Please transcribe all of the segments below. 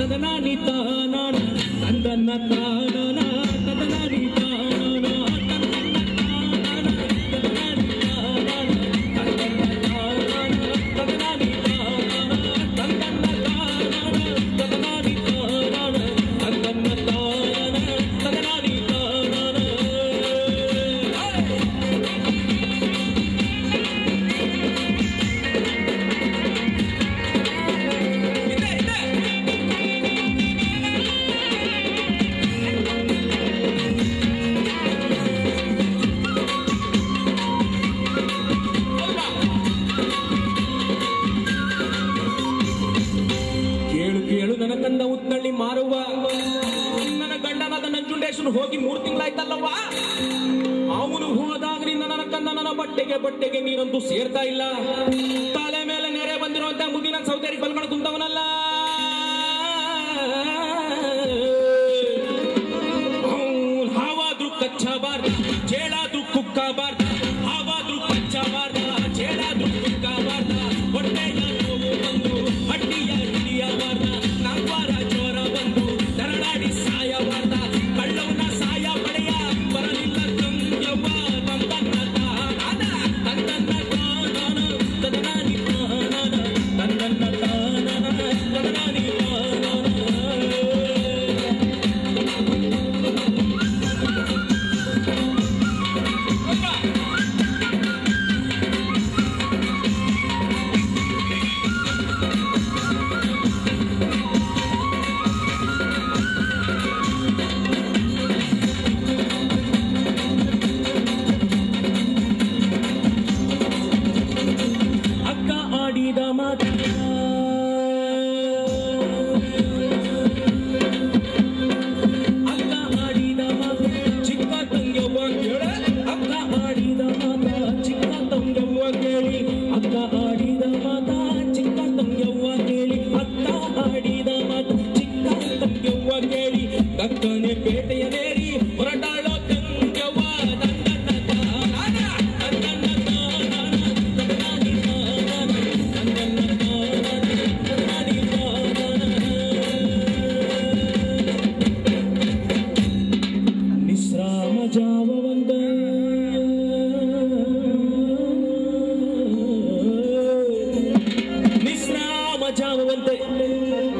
ತದನಾನಿ ತಾನಾನ ತಂದನ್ನ ತಾನನ ತದನಾನಿ ತಾನನ ಉತ್ನಳ್ಳಿ ಮಾರುವ ನನ್ನ ಗಂಡನಾದ ನಂಜುಂಡೇಶ್ವರ ಹೋಗಿ 3 ತಿಂಗಳಾಯ್ತಲ್ಲವ್ವ. ಅವನು ಹೋದಾಗ್ರಿಂದ ನನ್ನ ಕಂದ ನನ್ನ ಬಟ್ಟೆಗೆ ನೀರಂತೂ ಸೇರ್ತಾ ಇಲ್ಲ. ತಲೆ ಮೇಲೆ ನೆರೆ ಬಂದಿರುವಂತ ಮುದಿನ ಸೌದರಿ ಬಲ್ಕೊಂಡು ಕುಂತವನಲ್ಲ. ಹಾವಾದ್ರೂ ಕಚ್ಚಬಾರ್ದ, ಚೇಳಾದ್ರೂ ಕುಕ್ಕಬಾರ್ದ, ಹಾವಾದ್ರೂ ಕಚ್ಚಬಾರ್ದ, ಚೇಳಾದ್ರೂ ಕುಕ್ಕಬಾರ್ದ, ಹೊಟ್ಟೆಯ ನೋವು ಬಂದು ಹಡ್ಡಿಯ ಹಿಡಿಯಬಾರ್ದ, ನಾಲ್ವಾರ ಜ್ವರ ಬಂದು ದರಡಾಡಿ ಸಾಯಬಾರ್ದ, ಕಳ್ಳವನ ಸಾಯ ಪಡೆಯ ಬರಲಿಲ್ಲ ತಂಗ್ಯವ್ವ ತಂದನ್ನ ತಾನಾನ ತಂದನ್ನ ತಾನಾನ ತದನಾನಿ ತಾನಾನ ತಂದನ್ನ ತಾನಾನ ತದನಾನಿ ತಾನಾನ.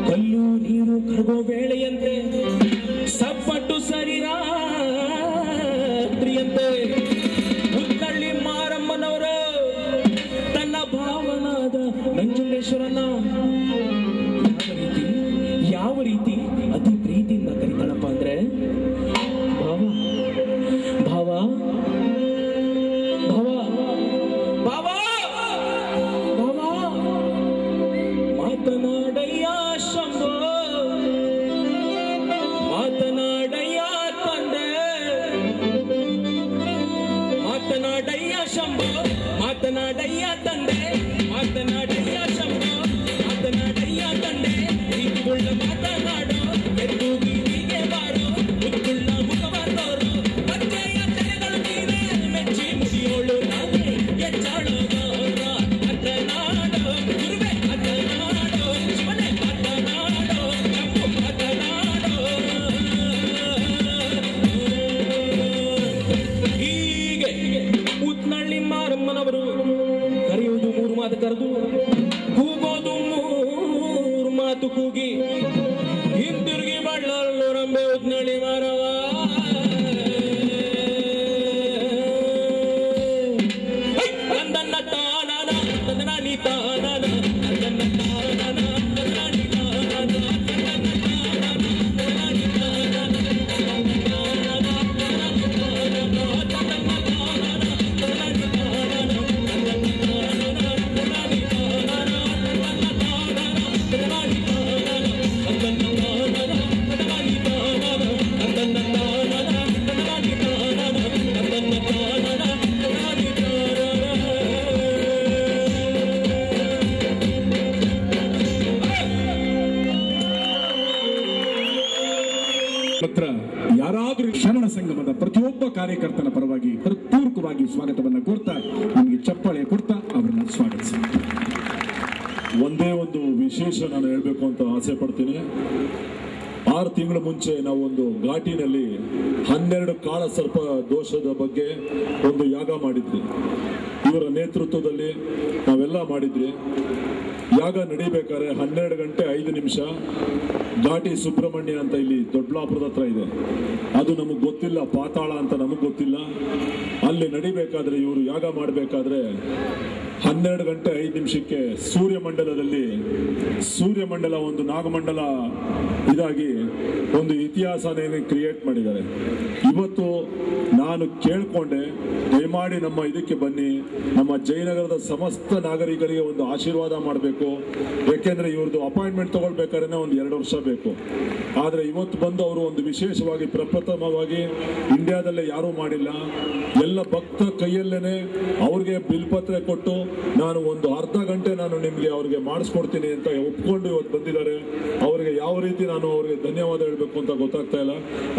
ಕಲ್ಲು ನೀರು ಕರಗೋ ವೇಳೆಯಂತೆ ಸಪ್ಪಟ್ಟು ಸರಿರಾತ್ರಿಯಂತೆ ಉತ್ತಳ್ಳಿ ಮಾರಮ್ಮನವರು ತನ್ನ ಭಾವನಾದ ನಂಜುಂಡೇಶ್ವರನ ಯಾವ ರೀತಿ ಅತಿ ಪ್ರೀತಿಯಿಂದ ಕರೀತಾಳಪ್ಪ ಅಂದ್ರೆ, ಭಾವ ಭಾವ ಭಾವ ಭಾವ ಭಾವ ಮಾತನಾಡಯ್ಯ ಶಂಭೋ, ಮಾತನಾಡಯ್ಯ ತಂದೆ, ಮಾತನಾಡಯ್ಯ ಶಂಭೋ, ಮಾತನಾಡಯ್ಯ ತಂದೆ, ಮಾತನಾಡಯ್ಯ ಶಂಭೋ, ಮಾತನಾಡಯ್ಯ ತಂದೆ, ಪ್ರೀತಿಗುಳ್ಳ ಮಾತನಾಡೋ ಎದ್ದು ಬೀದಿಗೆ ಬಾರೋ, ಮುತ್ತುಳ್ಳ ಮುಖವಾದೋರು ಪಚ್ಚೆಯ ತಲೆಗಳು ನೀವೇ ಮೆಚ್ಚಿ ಮುಡಿಯೋಳು ನಾನೇ ಎಚ್ಚಾಳೋ ಗೌರ ಮಾತನಾಡೋ ಗುರುವೆ ಮಾತನಾಡೋ ಶಿವನೇ ಮಾತನಾಡೋ ಶಂಭು ಮಾತನಾಡೋ. ಹೀಗೆ ಉತ್ನಳ್ಳಿ ಮಾರಮ್ಮನವರು ಕರೆಯುವುದು 3 ಮಾತು ಕರೆದು ಕೂಗೋದು 3 ಮಾತು ಕೂಗಿ ಹಿಂತಿರುಗಿ ಬಳ್ಳಲು ರಂಬೆ ಉತ್ನಳ್ಳಿ ಮಾರವ. ತಂದನ್ನ ತಾನಾನ ತಂದನಾನಿ ತಾನಾನ ತಂದನ್ನ ತಾನಾನ ತಂದನಾನಿ ತಾನಾನ ತಂದನ್ನ ತಾನಾನ ತಂದನಾನಿ ತಾನಾನ ತಂದನ್ನ ತಾನಾನ ತಂದನಾನಿ ತಾನಾನ ತಂದನ್ನ ತಾನಾನ ತಂದನಾನಿ ತಾನಾನ ತಂದನ್ನ ತಾನಾನ ತಂದನಾನಿ ತಾನಾನ ತಂದನ್ನ ತಾನಾನ ತಂದನಾನಿ ತಾನಾನ ತಂದನ್ನ ತಾನಾನ ತಂದನಾನಿ ತಾನಾನ ತಂದನ್ನ ತಾನಾನ ತಂದನಾನಿ ತಾನಾನ ತಂದನ್ನ ತಾನಾನ ತಂದನಾನಿ ಹತ್ರ ಯಾರಾದರೂ ಶರಣ ಸಂಗಮದ ಪ್ರತಿಯೊಬ್ಬ ಕಾರ್ಯಕರ್ತನ ಪರವಾಗಿ ಹೃತ್ಪೂರ್ವಕವಾಗಿ ಸ್ವಾಗತವನ್ನು ಕೋರ್ತಾ, ನಮಗೆ ಚಪ್ಪಾಳೆ ಕೊಡ್ತಾ ಅವರನ್ನು ಸ್ವಾಗತಿಸಿ. ಒಂದೇ ಒಂದು ವಿಶೇಷ ನಾನು ಹೇಳಬೇಕು ಅಂತ ಆಸೆ ಪಡ್ತೀನಿ. 6 ತಿಂಗಳ ಮುಂಚೆ ನಾವು ಒಂದು ಘಾಟಿನಲ್ಲಿ 12 ಕಾಳ ಸರ್ಪ ದೋಷದ ಬಗ್ಗೆ ಒಂದು ಯಾಗ ಮಾಡಿದ್ವಿ. ಇವರ ನೇತೃತ್ವದಲ್ಲಿ ನಾವೆಲ್ಲ ಮಾಡಿದ್ವಿ. ಯಾಗ ನಡಿಬೇಕಾದ್ರೆ 12 ಗಂಟೆ 5 ನಿಮಿಷ ಘಾಟಿ ಸುಬ್ರಹ್ಮಣ್ಯ ಅಂತ ಇಲ್ಲಿ ದೊಡ್ಡಬಳ್ಳಾಪುರದ ಹತ್ರ ಇದೆ. ಅದು ನಮಗೆ ಗೊತ್ತಿಲ್ಲ, ಪಾತಾಳ ಅಂತ ನಮಗೆ ಗೊತ್ತಿಲ್ಲ. ಅಲ್ಲಿ ನಡಿಬೇಕಾದ್ರೆ ಇವರು ಯಾಗ ಮಾಡಬೇಕಾದ್ರೆ 12 ಗಂಟೆ 5 ನಿಮಿಷಕ್ಕೆ ಸೂರ್ಯಮಂಡಲದಲ್ಲಿ ಸೂರ್ಯಮಂಡಲ ಒಂದು ನಾಗಮಂಡಲ ಇದಾಗಿ ಒಂದು ಇತಿಹಾಸನೇ ಕ್ರಿಯೇಟ್ ಮಾಡಿದ್ದಾರೆ. ಇವತ್ತು ನಾನು ಕೇಳ್ಕೊಂಡೆ, ದಯಮಾಡಿ ನಮ್ಮ ಇದಕ್ಕೆ ಬನ್ನಿ, ನಮ್ಮ ಜಯನಗರದ ಸಮಸ್ತ ನಾಗರಿಕರಿಗೆ ಒಂದು ಆಶೀರ್ವಾದ ಮಾಡಬೇಕು. ಯಾಕೆಂದ್ರೆ ಇವ್ರದ್ದು ಅಪಾಯಿಂಟ್ಮೆಂಟ್ ತಗೊಳ್ಬೇಕಾದ್ರೆ ಒಂದು 2 ವರ್ಷ ಬೇಕು. ಆದ್ರೆ ಇವತ್ತು ಬಂದು ಅವರು ಒಂದು ವಿಶೇಷವಾಗಿ ಪ್ರಪ್ರಥಮವಾಗಿ ಇಂಡಿಯಾದಲ್ಲೇ ಯಾರೂ ಮಾಡಿಲ್ಲ. ಎಲ್ಲ ಭಕ್ತ ಕೈಯಲ್ಲೇನೆ ಅವ್ರಿಗೆ ಬಿಲ್ಪತ್ರ ಕೊಟ್ಟು ನಾನು ಒಂದು ಅರ್ಧ ಗಂಟೆ ನಾನು ನಿಮ್ಗೆ ಅವ್ರಿಗೆ ಮಾಡಿಸ್ಕೊಡ್ತೀನಿ ಅಂತ ಒಪ್ಕೊಂಡು ಇವತ್ತು ಬಂದಿದ್ದಾರೆ. ಅವರಿಗೆ ಯಾವ ರೀತಿ ನಾನು ಅವ್ರಿಗೆ ಧನ್ಯವಾದ ಹೇಳಬೇಕು ಅಂತ ಗೊತ್ತಾಗ್ತಾ ಇಲ್ಲ.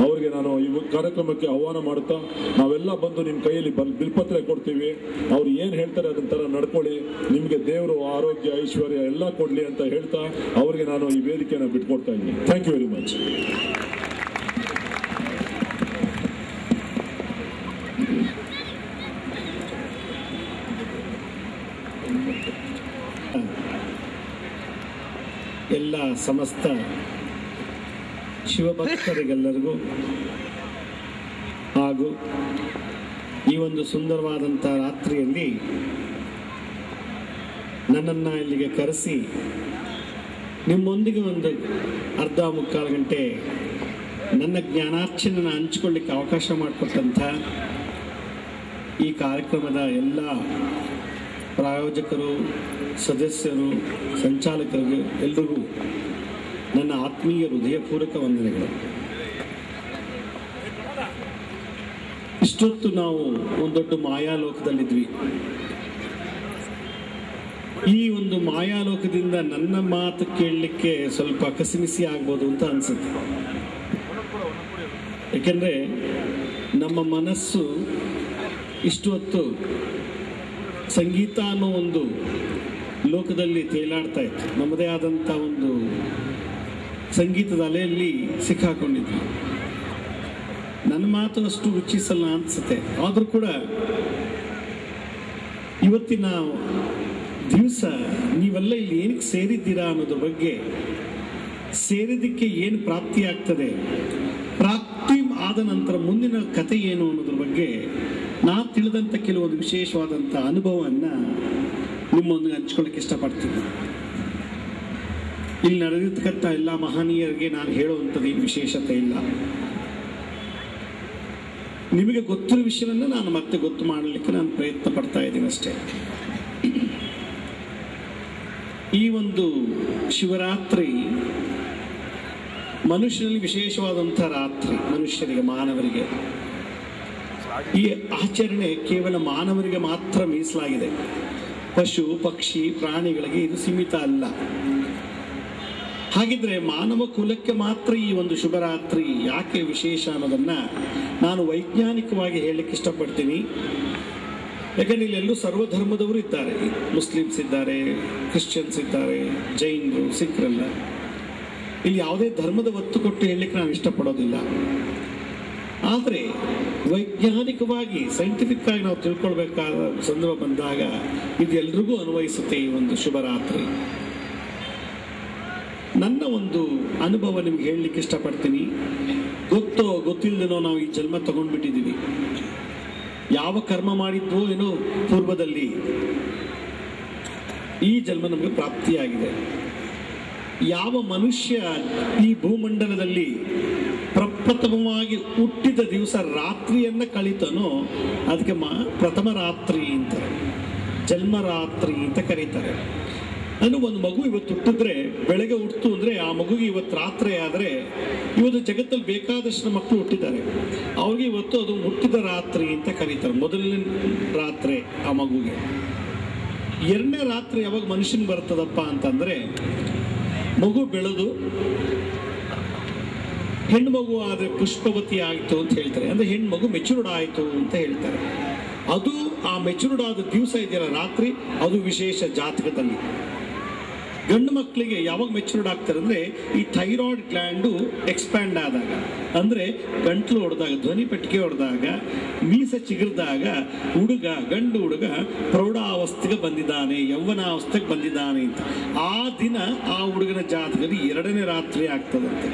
ಅವರಿಗೆ ನಾನು ಈ ಕಾರ್ಯಕ್ರಮಕ್ಕೆ ಆಹ್ವಾನ ಮಾಡುತ್ತಾ ನಾವೆಲ್ಲ ಬಂದು ನಿಮ್ಮ ಕೈಯಲ್ಲಿ ಬಿಲ್ಪತ್ರ ಕೊಡ್ತೀವಿ. ಅವ್ರು ಏನ್ ಹೇಳ್ತಾರೆ ಅದನ್ನ ತರ ನಡ್ಕೊಳ್ಳಿ, ನಿಮ್ಗೆ ದೇವರು ಆರೋಗ್ಯ ಐಶ್ವರ್ಯ ಎಲ್ಲ ಕೊಡ್ಲಿ ಅಂತ ಹೇಳ್ತಾ ಅವರಿಗೆ ನಾನು ಈ ವೇದಿಕೆಯನ್ನು ಬಿಟ್ಕೊಡ್ತಾ ಇದ್ದೀನಿ. Thank you very much. ಎಲ್ಲ ಸಮಸ್ತ ಶಿವಭಕ್ತರಿಗೆಲ್ಲರಿಗೂ ಹಾಗೂ ಈ ಒಂದು ಸುಂದರವಾದಂಥ ರಾತ್ರಿಯಲ್ಲಿ ನನ್ನನ್ನು ಇಲ್ಲಿಗೆ ಕರೆಸಿ ನಿಮ್ಮೊಂದಿಗೆ ಒಂದು ಅರ್ಧ ಮುಕ್ಕಾಲು ಗಂಟೆ ನನ್ನ ಜ್ಞಾನಾರ್ಚನೆಯನ್ನು ಹಂಚಿಕೊಳ್ಳಿಕ್ಕೆ ಅವಕಾಶ ಮಾಡಿಕೊಟ್ಟಂಥ ಈ ಕಾರ್ಯಕ್ರಮದ ಎಲ್ಲ ಪ್ರಾಯೋಜಕರು, ಸದಸ್ಯರು, ಸಂಚಾಲಕರಿಗೆ ಎಲ್ರಿಗೂ ನನ್ನ ಆತ್ಮೀಯ ಹೃದಯಪೂರ್ವಕ ವಂದನೆಗಳು. ಇಷ್ಟೊತ್ತು ನಾವು ಒಂದು ದೊಡ್ಡ ಮಾಯಾಲೋಕದಲ್ಲಿದ್ವಿ. ಈ ಒಂದು ಮಾಯಾಲೋಕದಿಂದ ನನ್ನ ಮಾತು ಕೇಳಲಿಕ್ಕೆ ಸ್ವಲ್ಪ ಕಸಿಮಿಸಿ ಆಗ್ಬೋದು ಅಂತ ಅನ್ಸುತ್ತೆ. ಯಾಕೆಂದ್ರೆ ನಮ್ಮ ಮನಸ್ಸು ಇಷ್ಟು ಹೊತ್ತು ಸಂಗೀತ ಅನ್ನೋ ಒಂದು ಲೋಕದಲ್ಲಿ ತೇಲಾಡ್ತಾ ಇತ್ತು. ನಮ್ಮದೇ ಆದಂಥ ಒಂದು ಸಂಗೀತದ ಅಲೆಯಲ್ಲಿ ಸಿಕ್ಕಾಕೊಂಡಿದ್ವಿ. ನನ್ನ ಮಾತು ಅಷ್ಟು ರುಚಿಸಲ್ಲ ಅನ್ಸುತ್ತೆ. ಆದರೂ ಕೂಡ ಇವತ್ತಿನ ದಿವಸ ನೀವೆಲ್ಲ ಇಲ್ಲಿ ಏನಕ್ಕೆ ಸೇರಿದ್ದೀರಾ ಅನ್ನೋದ್ರ ಬಗ್ಗೆ, ಸೇರಿದ್ದಕ್ಕೆ ಏನು ಪ್ರಾಪ್ತಿ ಆಗ್ತದೆ, ಪ್ರಾಪ್ತಿ ಆದ ನಂತರ ಮುಂದಿನ ಕಥೆ ಏನು ಅನ್ನೋದ್ರ ಬಗ್ಗೆ ನಾನು ತಿಳಿದಂಥ ಕೆಲವೊಂದು ವಿಶೇಷವಾದಂಥ ಅನುಭವವನ್ನು ನಿಮ್ಮೊಂದಿಗೆ ಹಂಚ್ಕೊಳ್ಳಿಕ್ಕೆ ಇಷ್ಟಪಡ್ತೀನಿ. ಇಲ್ಲಿ ನಡೆದಿರ್ತಕ್ಕಂಥ ಎಲ್ಲ ಮಹನೀಯರಿಗೆ ನಾನು ಹೇಳುವಂಥದ್ದು ಏನು ವಿಶೇಷತೆ ಇಲ್ಲ. ನಿಮಗೆ ಗೊತ್ತಿರೋ ವಿಷಯವನ್ನು ನಾನು ಮತ್ತೆ ಗೊತ್ತು ಮಾಡಲಿಕ್ಕೆ ನಾನು ಪ್ರಯತ್ನ ಪಡ್ತಾ ಇದ್ದೀನಿ ಅಷ್ಟೇ. ಈ ಒಂದು ಶಿವರಾತ್ರಿ ಮನುಷ್ಯನಲ್ಲಿ ವಿಶೇಷವಾದಂಥ ರಾತ್ರಿ. ಮನುಷ್ಯರಿಗೆ, ಮಾನವರಿಗೆ ಈ ಆಚರಣೆ ಕೇವಲ ಮಾನವರಿಗೆ ಮಾತ್ರ ಮೀಸಲಾಗಿದೆ. ಪಶು ಪಕ್ಷಿ ಪ್ರಾಣಿಗಳಿಗೆ ಇದು ಸೀಮಿತ ಅಲ್ಲ. ಹಾಗಿದ್ರೆ ಮಾನವ ಕುಲಕ್ಕೆ ಮಾತ್ರ ಈ ಒಂದು ಶುಭರಾತ್ರಿ ಯಾಕೆ ವಿಶೇಷ ಅನ್ನೋದನ್ನ ನಾನು ವೈಜ್ಞಾನಿಕವಾಗಿ ಹೇಳಲಿಕ್ಕೆ ಇಷ್ಟಪಡ್ತೀನಿ. ಯಾಕಂದ್ರೆ ಇಲ್ಲೆಲ್ಲೂ ಸರ್ವಧರ್ಮದವರು ಇದ್ದಾರೆ. ಮುಸ್ಲಿಮ್ಸ್ ಇದ್ದಾರೆ, ಕ್ರಿಶ್ಚಿಯನ್ಸ್ ಇದ್ದಾರೆ, ಜೈನರು, ಸಿಖ್ರೆಲ್ಲ. ಇಲ್ಲಿ ಯಾವುದೇ ಧರ್ಮದ ಒತ್ತು ಕೊಟ್ಟು ಹೇಳಲಿಕ್ಕೆ ನಾನು ಇಷ್ಟಪಡೋದಿಲ್ಲ. ಆದರೆ ವೈಜ್ಞಾನಿಕವಾಗಿ ಸೈಂಟಿಫಿಕ್ ಆಗಿ ನಾವು ತಿಳ್ಕೊಳ್ಬೇಕಾದ ಸಂದರ್ಭ ಬಂದಾಗ ಇದು ಎಲ್ರಿಗೂ ಅನ್ವಯಿಸುತ್ತೆ ಈ ಒಂದು ಶುಭರಾತ್ರಿ. ನನ್ನ ಒಂದು ಅನುಭವ ನಿಮ್ಗೆ ಹೇಳಲಿಕ್ಕೆ ಇಷ್ಟಪಡ್ತೀನಿ. ಗೊತ್ತೋ ಗೊತ್ತಿಲ್ಲದೇನೋ ನಾವು ಈ ಜನ್ಮ ತಗೊಂಡ್ಬಿಟ್ಟಿದ್ದೀವಿ. ಯಾವ ಕರ್ಮ ಮಾಡಿದ್ವೋ ಏನೋ ಪೂರ್ವದಲ್ಲಿ ಈ ಜನ್ಮ ನಮಗೆ ಪ್ರಾಪ್ತಿಯಾಗಿದೆ. ಯಾವ ಮನುಷ್ಯ ಈ ಭೂಮಂಡಲದಲ್ಲಿ ಪ್ರಪ್ರಥಮವಾಗಿ ಹುಟ್ಟಿದ ದಿವಸ ರಾತ್ರಿಯನ್ನ ಕಳೀತಾನೋ ಅದಕ್ಕೆ ಪ್ರಥಮ ರಾತ್ರಿ ಅಂತಾರೆ, ಜನ್ಮರಾತ್ರಿ ಅಂತ ಕರೀತಾರೆ. ನಾನು ಒಂದು ಮಗು ಇವತ್ತು ಹುಟ್ಟಿದ್ರೆ, ಬೆಳಗ್ಗೆ ಹುಟ್ಟಿತು ಅಂದ್ರೆ ಆ ಮಗುಗೆ ಇವತ್ತು ರಾತ್ರಿ ಆದ್ರೆ, ಇವತ್ತು ಜಗತ್ತಲ್ಲಿ ಬೇಕಾದಷ್ಟು ಮಕ್ಕಳು ಹುಟ್ಟಿದ್ದಾರೆ, ಅವ್ರಿಗೆ ಇವತ್ತು ಅದು ಹುಟ್ಟಿದ ರಾತ್ರಿ ಅಂತ ಕರೀತಾರೆ. ಮೊದಲನೇ ರಾತ್ರಿ ಆ ಮಗುಗೆ. ಎರಡನೇ ರಾತ್ರಿ ಯಾವಾಗ ಮನುಷ್ಯನ್ ಬರ್ತದಪ್ಪ ಅಂತಂದ್ರೆ, ಮಗು ಬೆಳೆದು ಹೆಣ್ಣು ಮಗು ಆದ್ರೆ ಪುಷ್ಪವತಿ ಆಯಿತು ಅಂತ ಹೇಳ್ತಾರೆ. ಅಂದ್ರೆ ಹೆಣ್ಣು ಮಗು ಮೆಚೂರ್ಡ್ ಆಯಿತು ಅಂತ ಹೇಳ್ತಾರೆ. ಅದು ಆ ಮೆಚೂರ್ಡ್ ಆದ ದಿವಸ ಇದೆಯಲ್ಲ ರಾತ್ರಿ, ಅದು ವಿಶೇಷ ಜಾತಕದಲ್ಲಿ. ಗಂಡು ಮಕ್ಕಳಿಗೆ ಯಾವಾಗ ಮೆಚೂರ್ಡ್ ಆಗ್ತಾರೆ ಅಂದರೆ ಈ ಥೈರಾಯ್ಡ್ ಗ್ಲ್ಯಾಂಡು ಎಕ್ಸ್ಪ್ಯಾಂಡ್ ಆದಾಗ, ಅಂದರೆ ಗಂಟ್ಲು ಹೊಡೆದಾಗ, ಧ್ವನಿ ಪೆಟ್ಟಿಗೆ ಹೊಡೆದಾಗ, ಮೀಸೆ ಚಿಗುರಿದಾಗ ಗಂಡು ಹುಡುಗ ಪ್ರೌಢಾವಸ್ಥೆಗೆ ಬಂದಿದ್ದಾನೆ, ಯೌವನಾವಸ್ಥೆಗೆ ಬಂದಿದ್ದಾನೆ ಅಂತ. ಆ ದಿನ ಆ ಹುಡುಗನ ಜಾತಕದಲ್ಲಿ 2ನೇ ರಾತ್ರಿ ಆಗ್ತದಂತೆ.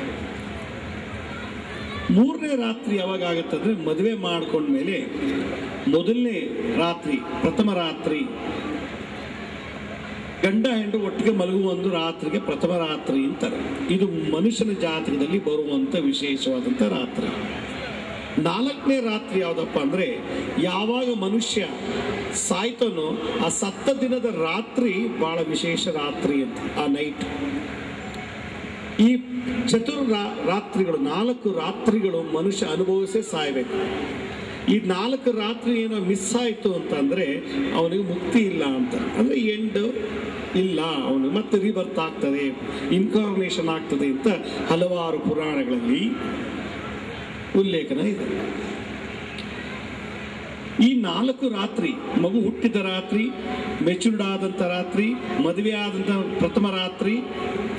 3ನೇ ರಾತ್ರಿ ಯಾವಾಗ ಆಗುತ್ತಂದ್ರೆ ಮದುವೆ ಮಾಡ್ಕೊಂಡ್ಮೇಲೆ ಮೊದಲನೇ ರಾತ್ರಿ, ಪ್ರಥಮ ರಾತ್ರಿ, ಗಂಡ ಹೆಂಡು ಒಟ್ಟಿಗೆ ಮಲಗುವ ಒಂದು ರಾತ್ರಿಗೆ ಪ್ರಥಮ ರಾತ್ರಿ ಅಂತಾರೆ. ಇದು ಮನುಷ್ಯನ ಜಾತಕದಲ್ಲಿ ಬರುವಂತ ವಿಶೇಷವಾದಂಥ ರಾತ್ರಿ. 4ನೇ ರಾತ್ರಿ ಯಾವುದಪ್ಪ ಅಂದ್ರೆ ಯಾವಾಗ ಮನುಷ್ಯ ಸಾಯ್ತಾನೋ ಆ ಸತ್ತ ದಿನದ ರಾತ್ರಿ ಬಹಳ ವಿಶೇಷ ರಾತ್ರಿ ಅಂತ, ಆ ನೈಟ್. ಈ ರಾತ್ರಿಗಳು 4 ರಾತ್ರಿಗಳು ಮನುಷ್ಯ ಅನುಭವಿಸೇ ಸಾಯ್ಬೇಕು. ಈ 4 ರಾತ್ರಿ ಏನೋ ಮಿಸ್ ಆಯ್ತು ಅಂತಂದ್ರೆ ಅವನಿಗೆ ಮುಕ್ತಿ ಇಲ್ಲ ಅಂತ, ಅಂದ್ರೆ ಎಂಡ್ ಇಲ್ಲ, ಅವನಿಗೆ ಮತ್ತೆ ರಿಬರ್ತ್ ಆಗ್ತದೆ, ಇನ್ಕಾರ್ನೇಷನ್ ಆಗ್ತದೆ ಅಂತ ಹಲವಾರು ಪುರಾಣಗಳಲ್ಲಿ ಉಲ್ಲೇಖನ ಇದೆ. ಈ 4 ರಾತ್ರಿ, ಮಗು ಹುಟ್ಟಿದ ರಾತ್ರಿ, ಮೆಚೂರ್ಡ್ ಆದಂಥ ರಾತ್ರಿ, ಮದುವೆ ಆದಂಥ ಪ್ರಥಮ ರಾತ್ರಿ,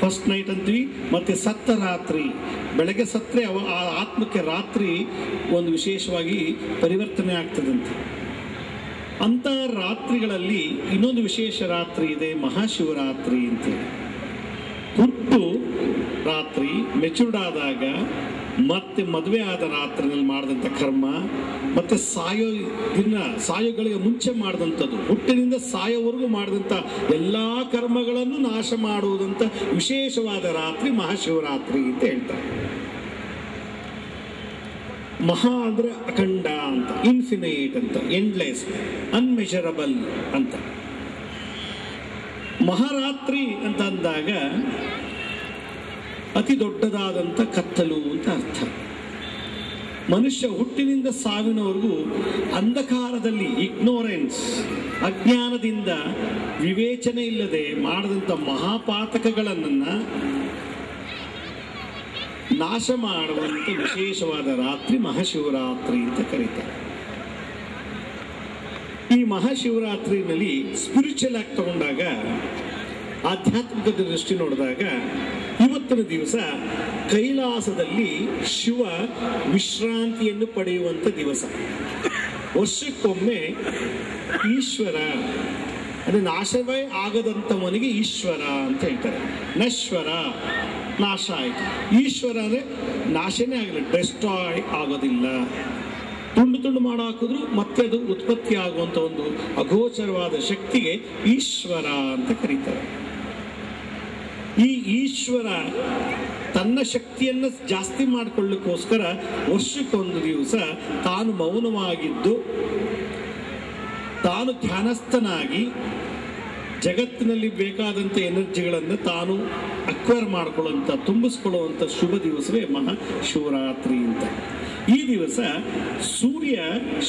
ಫಸ್ಟ್ ನೈಟ್ ಅಂತೀವಿ, ಮತ್ತೆ ಸತ್ತ ರಾತ್ರಿ, ಬೆಳಗ್ಗೆ ಸತ್ತರೆ ಆ ಆತ್ಮಕ್ಕೆ ರಾತ್ರಿ ಒಂದು ವಿಶೇಷವಾಗಿ ಪರಿವರ್ತನೆ ಆಗ್ತದಂತೆ. ಅಂಥ ರಾತ್ರಿಗಳಲ್ಲಿ ಇನ್ನೊಂದು ವಿಶೇಷ ರಾತ್ರಿ ಇದೆ, ಮಹಾಶಿವರಾತ್ರಿ ಅಂತೇಳಿ. ಹುಟ್ಟು ರಾತ್ರಿ, ಮೆಚೂರ್ಡ್ ಆದಾಗ, ಮತ್ತೆ ಮದುವೆ ಆದ ರಾತ್ರಿನಲ್ಲಿ ಮಾಡಿದಂಥ ಕರ್ಮ, ಮತ್ತೆ ಸಾಯೋಗಳಿಗೆ ಮುಂಚೆ ಮಾಡಿದಂಥದ್ದು, ಹುಟ್ಟಿನಿಂದ ಸಾಯೋವರೆಗೂ ಮಾಡಿದಂಥ ಎಲ್ಲಾ ಕರ್ಮಗಳನ್ನು ನಾಶ ಮಾಡುವುದಂತ ವಿಶೇಷವಾದ ರಾತ್ರಿ ಮಹಾಶಿವರಾತ್ರಿ ಅಂತ ಹೇಳ್ತಾರೆ. ಮಹಾ ಅಂದ್ರೆ ಅಖಂಡ ಅಂತ, ಇನ್ಫಿನೈಟ್ ಅಂತ, ಎಂಡ್ಲೆಸ್, ಅನ್ಮೆಜರಬಲ್ ಅಂತ. ಮಹಾರಾತ್ರಿ ಅಂತ ಅಂದಾಗ ಅತಿ ದೊಡ್ಡದಾದಂಥ ಕತ್ತಲು ಅಂತ ಅರ್ಥ. ಮನುಷ್ಯ ಹುಟ್ಟಿನಿಂದ ಸಾವಿನವರೆಗೂ ಅಂಧಕಾರದಲ್ಲಿ, ಇಗ್ನೋರೆನ್ಸ್, ಅಜ್ಞಾನದಿಂದ, ವಿವೇಚನೆ ಇಲ್ಲದೆ ಮಾಡಿದಂಥ ಮಹಾಪಾತಕಗಳನ್ನು ನಾಶ ಮಾಡುವಂಥ ವಿಶೇಷವಾದ ರಾತ್ರಿ ಮಹಾಶಿವರಾತ್ರಿ ಅಂತ ಕರೀತಾರೆ. ಈ ಮಹಾಶಿವರಾತ್ರಿನಲ್ಲಿ ಸ್ಪಿರಿಚುವಲ್ ಆಗಿ ತಗೊಂಡಾಗ, ಆಧ್ಯಾತ್ಮಿಕ ದೃಷ್ಟಿ ನೋಡಿದಾಗ, ಇವತ್ತಿನ ದಿವಸ ಕೈಲಾಸದಲ್ಲಿ ಶಿವ ವಿಶ್ರಾಂತಿಯನ್ನು ಪಡೆಯುವಂಥ ದಿವಸ. ವರ್ಷಕ್ಕೊಮ್ಮೆ ಈಶ್ವರ, ಅದು ನಾಶವೇ ಆಗದಂಥವನಿಗೆ ಈಶ್ವರ ಅಂತ ಹೇಳ್ತಾರೆ. ನಶ್ವರ, ನಾಶ ಆಯಿತು. ಈಶ್ವರ ಅಂದರೆ ನಾಶನೇ ಆಗಲಿ, ಡೆಸ್ಟ್ರಾಯ್ ಆಗೋದಿಲ್ಲ. ತುಂಡು ತುಂಡು ಮಾಡಿ ಹಾಕಿದ್ರು ಮತ್ತೆ ಅದು ಉತ್ಪತ್ತಿ ಆಗುವಂಥ ಒಂದು ಅಗೋಚರವಾದ ಶಕ್ತಿಗೆ ಈಶ್ವರ ಅಂತ ಕರೀತಾರೆ. ಈ ಈಶ್ವರ ತನ್ನ ಶಕ್ತಿಯನ್ನು ಜಾಸ್ತಿ ಮಾಡಿಕೊಳ್ಳಿಕ್ಕೋಸ್ಕರ ವರ್ಷಕ್ಕೊಂದು ದಿವಸ ತಾನು ಮೌನವಾಗಿದ್ದು, ತಾನು ಧ್ಯಾನಸ್ಥನಾಗಿ ಜಗತ್ತಿನಲ್ಲಿ ಬೇಕಾದಂಥ ಎನರ್ಜಿಗಳನ್ನು ತಾನು ಅಕ್ವೈರ್ ಮಾಡಿಕೊಳ್ಳುವಂಥ, ತುಂಬಿಸ್ಕೊಳ್ಳುವಂಥ ಶುಭ ದಿವಸವೇ ಮಹಾಶಿವರಾತ್ರಿ ಅಂತ. ಈ ದಿವಸ ಸೂರ್ಯ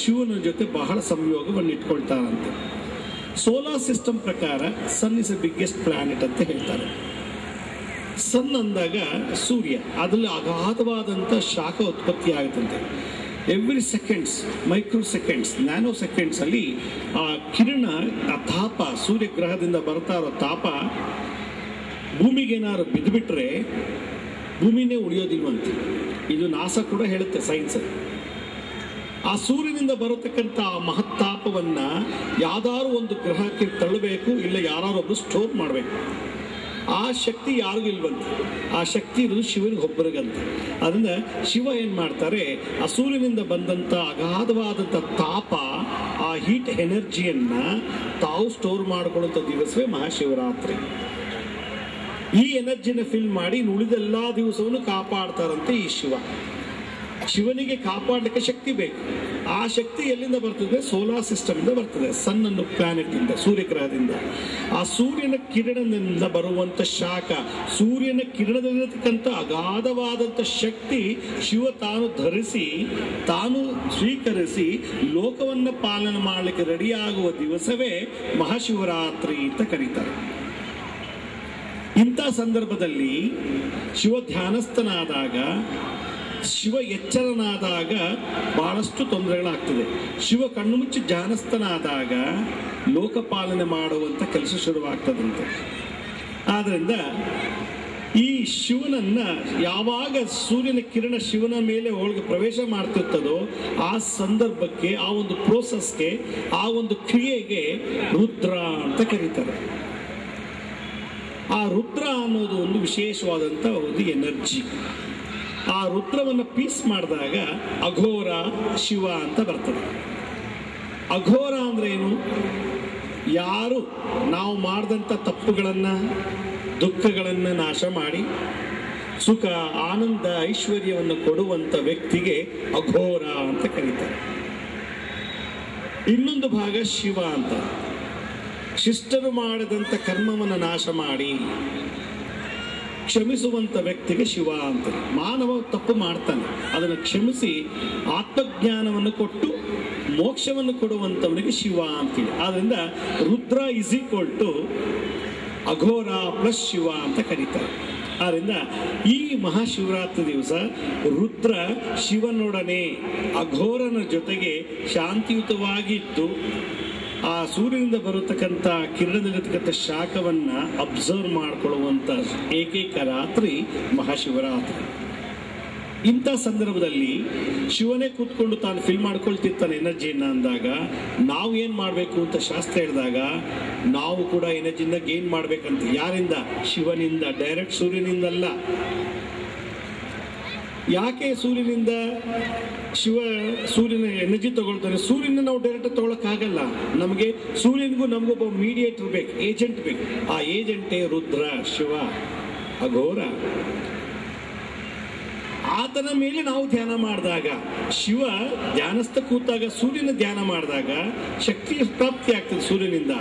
ಶಿವನ ಜೊತೆ ಬಹಳ ಸಂಯೋಗವನ್ನು ಇಟ್ಕೊಳ್ತಾರಂತೆ. ಸೋಲಾರ್ ಸಿಸ್ಟಮ್ ಪ್ರಕಾರ sun is a biggest planet ಅಂತ ಹೇಳ್ತಾರೆ. ಸನ್ ಅಂದಾಗ ಸೂರ್ಯ, ಅದರಲ್ಲಿ ಅಗಾಧವಾದಂಥ ಶಾಖ ಉತ್ಪತ್ತಿ ಆಗುತ್ತಂತೆ. Every seconds, microseconds, nanoseconds ಅಲ್ಲಿ ಆ ಕಿರಣ, ಆ ತಾಪ, ಸೂರ್ಯಗ್ರಹದಿಂದ ಬರ್ತಾ ಇರೋ ತಾಪ ಭೂಮಿಗೆ ಏನಾದ್ರು ಬಿದ್ದುಬಿಟ್ರೆ ಭೂಮಿನೇ ಉಳಿಯೋದಿಲ್ವಂತೆ. ಇದು ನಾಸಾ ಕೂಡ ಹೇಳುತ್ತೆ, ಸೈನ್ಸ್. ಆ ಸೂರ್ಯನಿಂದ ಬರತಕ್ಕಂಥ ಆ ಮಹತ್ತಾಪವನ್ನ ಯಾವ್ದಾದ್ರು ಒಂದು ಗ್ರಹಕ್ಕೆ ತಳ್ಳಬೇಕು, ಇಲ್ಲ ಯಾರೊಬ್ರು ಸ್ಟೋರ್ ಮಾಡಬೇಕು. ಆ ಶಕ್ತಿ ಯಾರಿಗೂ ಇಲ್ವಂತೆ. ಆ ಶಕ್ತಿ ಇರೋದು ಶಿವನಿಗೆ ಒಬ್ಬರಿಗಂತ. ಅದರಿಂದ ಶಿವ ಏನ್ ಮಾಡ್ತಾರೆ, ಆ ಸೂರ್ಯನಿಂದ ಬಂದಂತ ಅಗಾಧವಾದಂಥ ತಾಪ, ಆ ಹೀಟ್ ಎನರ್ಜಿಯನ್ನ ತಾವು ಸ್ಟೋರ್ ಮಾಡಿಕೊಳ್ಳುವಂಥ ದಿವಸವೇ ಮಹಾಶಿವರಾತ್ರಿ. ಈ ಎನರ್ಜಿನ ಫಿಲ್ ಮಾಡಿ ಉಳಿದೆಲ್ಲಾ ದಿವಸವನ್ನು ಕಾಪಾಡ್ತಾರಂತೆ ಈ ಶಿವ. ಶಿವನಿಗೆ ಕಾಪಾಡಲಿಕ್ಕೆ ಶಕ್ತಿ ಬೇಕು. ಆ ಶಕ್ತಿ ಎಲ್ಲಿಂದ ಬರ್ತದೆ? ಸೋಲಾರ್ ಸಿಸ್ಟಮ್ ಇಂದ ಬರ್ತದೆ, ಸನ್ ಅನ್ನೋ ಪ್ಲಾನೆಟ್ ಇಂದ, ಸೂರ್ಯಗ್ರಹದಿಂದ. ಆ ಸೂರ್ಯನ ಕಿರಣದಿಂದ ಬರುವಂತ ಶಾಖ, ಸೂರ್ಯನ ಕಿರಣದಲ್ಲಿರತಕ್ಕಂಥ ಅಗಾಧವಾದಂಥ ಶಕ್ತಿ ಶಿವ ತಾನು ಧರಿಸಿ, ತಾನು ಸ್ವೀಕರಿಸಿ ಲೋಕವನ್ನ ಪಾಲನೆ ಮಾಡಲಿಕ್ಕೆ ರೆಡಿಯಾಗುವ ದಿವಸವೇ ಮಹಾಶಿವರಾತ್ರಿ ಅಂತ ಕರೀತಾರೆ. ಇಂಥ ಸಂದರ್ಭದಲ್ಲಿ ಶಿವ ಧ್ಯಾನಸ್ಥನಾದಾಗ, ಶಿವ ಎಚ್ಚರನಾದಾಗ ಬಹಳಷ್ಟು ತೊಂದರೆಗಳಾಗ್ತದೆ. ಶಿವ ಕಣ್ಣು ಮುಚ್ಚಿ ಧ್ಯಾನಸ್ಥನಾದಾಗ ಲೋಕಪಾಲನೆ ಮಾಡುವಂಥ ಕೆಲಸ ಶುರುವಾಗ್ತದಂತೆ. ಆದ್ರಿಂದ ಈ ಶಿವನನ್ನ ಯಾವಾಗ ಸೂರ್ಯನ ಕಿರಣ ಶಿವನ ಮೇಲೆ ಒಳಗೆ ಪ್ರವೇಶ ಮಾಡ್ತಿರ್ತದೋ ಆ ಸಂದರ್ಭಕ್ಕೆ, ಆ ಒಂದು ಪ್ರೋಸೆಸ್ಗೆ, ಆ ಒಂದು ಕ್ರಿಯೆಗೆ ರುದ್ರ ಅಂತ ಕರೀತಾರೆ. ಆ ರುದ್ರ ಅನ್ನೋದು ಒಂದು ವಿಶೇಷವಾದಂಥ ಒಂದು ಎನರ್ಜಿ. ಆ ರುದ್ರವನ್ನು ಪೀಸ್ ಮಾಡಿದಾಗ ಅಘೋರ ಶಿವ ಅಂತ ಬರ್ತದೆ. ಅಘೋರ ಅಂದ್ರೆ ಏನು? ಯಾರು ನಾವು ಮಾಡಿದಂಥ ತಪ್ಪುಗಳನ್ನು, ದುಃಖಗಳನ್ನು ನಾಶ ಮಾಡಿ ಸುಖ, ಆನಂದ, ಐಶ್ವರ್ಯವನ್ನು ಕೊಡುವಂಥ ವ್ಯಕ್ತಿಗೆ ಅಘೋರ ಅಂತ ಕರೀತಾರೆ. ಇನ್ನೊಂದು ಭಾಗ ಶಿವ ಅಂತ. ಶಿಷ್ಟರು ಮಾಡಿದಂಥ ಕರ್ಮವನ್ನು ನಾಶ ಮಾಡಿ ಕ್ಷಮಿಸುವಂಥ ವ್ಯಕ್ತಿಗೆ ಶಿವ ಅಂತ. ಮಾನವ ತಪ್ಪು ಮಾಡ್ತಾನೆ, ಅದನ್ನು ಕ್ಷಮಿಸಿ ಆತ್ಮಜ್ಞಾನವನ್ನು ಕೊಟ್ಟು ಮೋಕ್ಷವನ್ನು ಕೊಡುವಂಥವನಿಗೆ ಶಿವ ಅಂತೇಳಿ. ಆದ್ರಿಂದ Rudra is equal to Aghora plus Shiva ಅಂತ ಕರೀತಾರೆ. ಆದ್ರಿಂದ ಈ ಮಹಾಶಿವರಾತ್ರಿ ದಿವಸ ರುದ್ರ ಶಿವನೊಡನೆ ಅಘೋರನ ಜೊತೆಗೆ ಶಾಂತಿಯುತವಾಗಿದ್ದು ಆ ಸೂರ್ಯನಿಂದ ಬರತಕ್ಕಂಥ ಕಿರಣದಲ್ಲಿರ್ತಕ್ಕಂಥ ಶಾಖವನ್ನ ಅಬ್ಸರ್ವ್ ಮಾಡಿಕೊಳ್ಳುವಂಥ ಏಕೈಕ ರಾತ್ರಿ ಮಹಾಶಿವರಾತ್ರಿ. ಇಂಥ ಸಂದರ್ಭದಲ್ಲಿ ಶಿವನೇ ಕೂತ್ಕೊಂಡು ತಾನು ಫಿಲ್ ಮಾಡ್ಕೊಳ್ತಿರ್ತಾನೆ ಎನರ್ಜಿಯನ್ನ ಅಂದಾಗ ನಾವು ಏನು ಮಾಡಬೇಕು ಅಂತ ಶಾಸ್ತ್ರ ಹೇಳಿದಾಗ ನಾವು ಕೂಡ ಎನರ್ಜಿನ ಗೇನ್ ಮಾಡ್ಬೇಕಂತ. ಯಾರಿಂದ? ಶಿವನಿಂದ, ಡೈರೆಕ್ಟ್ ಸೂರ್ಯನಿಂದಲ್ಲ. ಯಾಕೆ ಸೂರ್ಯನಿಂದ ಸೂರ್ಯನ ಎನರ್ಜಿ ತಗೊಳ್ತಾನೆ? ಸೂರ್ಯನ ನಾವು ಡೈರೆಕ್ಟ್ ತಗೊಳಕ್ಕಾಗಲ್ಲ. ನಮಗೆ ಸೂರ್ಯನಿಗೂ ನಮಗೊಬ್ಬ ಮೀಡಿಯೇಟರ್ ಬೇಕು, ಏಜೆಂಟ್ ಬೇಕು. ಆ ಏಜೆಂಟೇ ರುದ್ರ, ಶಿವ, ಅಘೋರ. ಆತನ ಮೇಲೆ ನಾವು ಧ್ಯಾನ ಮಾಡಿದಾಗ, ಶಿವ ಧ್ಯಾನಸ್ಥ ಕೂತಾಗ ಸೂರ್ಯನ ಧ್ಯಾನ ಮಾಡಿದಾಗ ಶಕ್ತಿ ಪ್ರಾಪ್ತಿ ಆಗ್ತದೆ ಸೂರ್ಯನಿಂದ.